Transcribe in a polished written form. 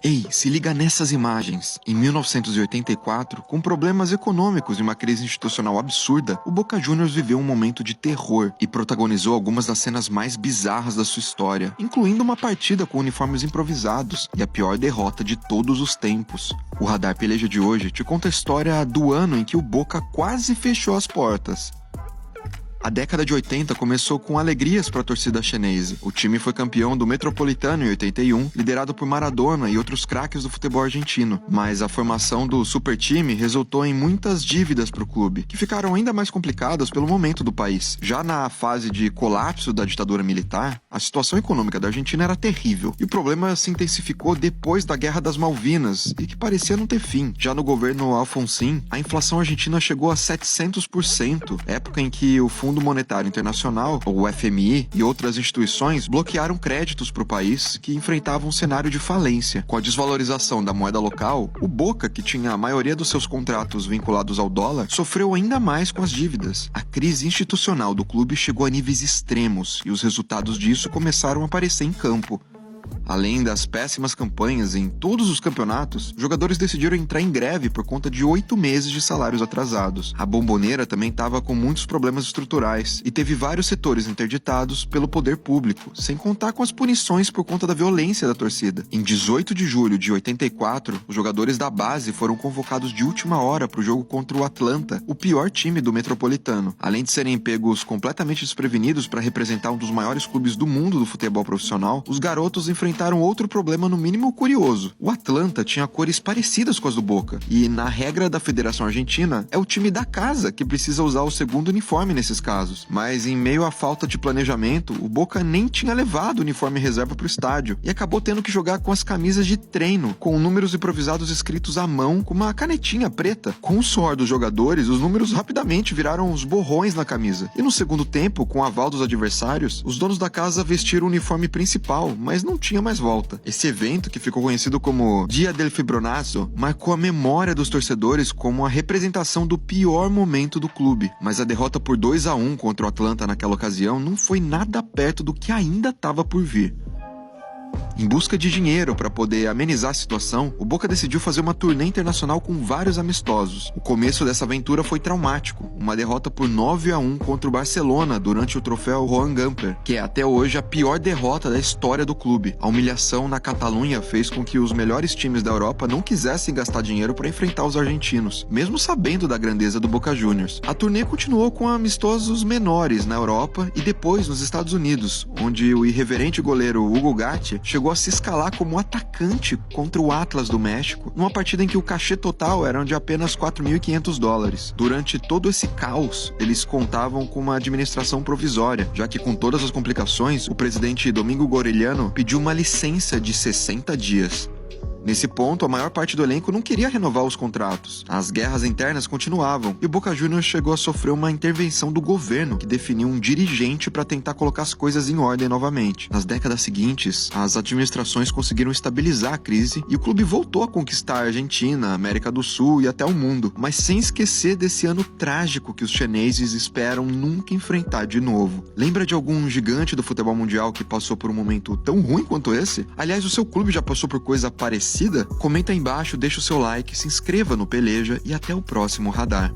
Ei, se liga nessas imagens. Em 1984, com problemas econômicos e uma crise institucional absurda, o Boca Juniors viveu um momento de terror e protagonizou algumas das cenas mais bizarras da sua história, incluindo uma partida com uniformes improvisados e a pior derrota de todos os tempos. O Radar Peleja de hoje te conta a história do ano em que o Boca quase fechou as portas. A década de 80 começou com alegrias para a torcida xenense. O time foi campeão do Metropolitano em 81, liderado por Maradona e outros craques do futebol argentino. Mas a formação do supertime resultou em muitas dívidas para o clube, que ficaram ainda mais complicadas pelo momento do país. Já na fase de colapso da ditadura militar, a situação econômica da Argentina era terrível, e o problema se intensificou depois da Guerra das Malvinas, e que parecia não ter fim. Já no governo Alfonsín, a inflação argentina chegou a 700%, época em que o Fundo Monetário Internacional, o FMI, e outras instituições bloquearam créditos para o país, que enfrentava um cenário de falência. Com a desvalorização da moeda local, o Boca, que tinha a maioria dos seus contratos vinculados ao dólar, sofreu ainda mais com as dívidas. A crise institucional do clube chegou a níveis extremos e os resultados disso começaram a aparecer em campo. Além das péssimas campanhas em todos os campeonatos, jogadores decidiram entrar em greve por conta de 8 meses de salários atrasados. A Bombonera também estava com muitos problemas estruturais e teve vários setores interditados pelo poder público, sem contar com as punições por conta da violência da torcida. Em 18 de julho de 84, os jogadores da base foram convocados de última hora para o jogo contra o Atlanta, o pior time do Metropolitano. Além de serem pegos completamente desprevenidos para representar um dos maiores clubes do mundo do futebol profissional, os garotos enfrentaram outro problema no mínimo curioso. O Atlanta tinha cores parecidas com as do Boca, e na regra da Federação Argentina, é o time da casa que precisa usar o segundo uniforme nesses casos. Mas em meio à falta de planejamento, o Boca nem tinha levado o uniforme reserva para o estádio, e acabou tendo que jogar com as camisas de treino, com números improvisados escritos à mão com uma canetinha preta. Com o suor dos jogadores, os números rapidamente viraram os borrões na camisa. E no segundo tempo, com o aval dos adversários, os donos da casa vestiram o uniforme principal, mas não tinha mais volta. Esse evento, que ficou conhecido como Dia del Fibronazo, marcou a memória dos torcedores como a representação do pior momento do clube. Mas a derrota por 2-1 contra o Atlanta naquela ocasião não foi nada perto do que ainda estava por vir. Em busca de dinheiro para poder amenizar a situação, o Boca decidiu fazer uma turnê internacional com vários amistosos. O começo dessa aventura foi traumático, uma derrota por 9-1 contra o Barcelona durante o troféu Joan Gamper, que é até hoje a pior derrota da história do clube. A humilhação na Catalunha fez com que os melhores times da Europa não quisessem gastar dinheiro para enfrentar os argentinos, mesmo sabendo da grandeza do Boca Juniors. A turnê continuou com amistosos menores na Europa e depois nos Estados Unidos, onde o irreverente goleiro Hugo Gatti chegou a se escalar como atacante contra o Atlas do México, numa partida em que o cachê total era de apenas $4.500. Durante todo esse caos, eles contavam com uma administração provisória, já que com todas as complicações, o presidente Domingo Gorellano pediu uma licença de 60 dias. Nesse ponto, a maior parte do elenco não queria renovar os contratos. As guerras internas continuavam, e o Boca Juniors chegou a sofrer uma intervenção do governo, que definiu um dirigente para tentar colocar as coisas em ordem novamente. Nas décadas seguintes, as administrações conseguiram estabilizar a crise, e o clube voltou a conquistar a Argentina, a América do Sul e até o mundo, mas sem esquecer desse ano trágico que os chineses esperam nunca enfrentar de novo. Lembra de algum gigante do futebol mundial que passou por um momento tão ruim quanto esse? Aliás, o seu clube já passou por coisa parecida? Comenta aí embaixo, deixa o seu like, se inscreva no Peleja e até o próximo Radar.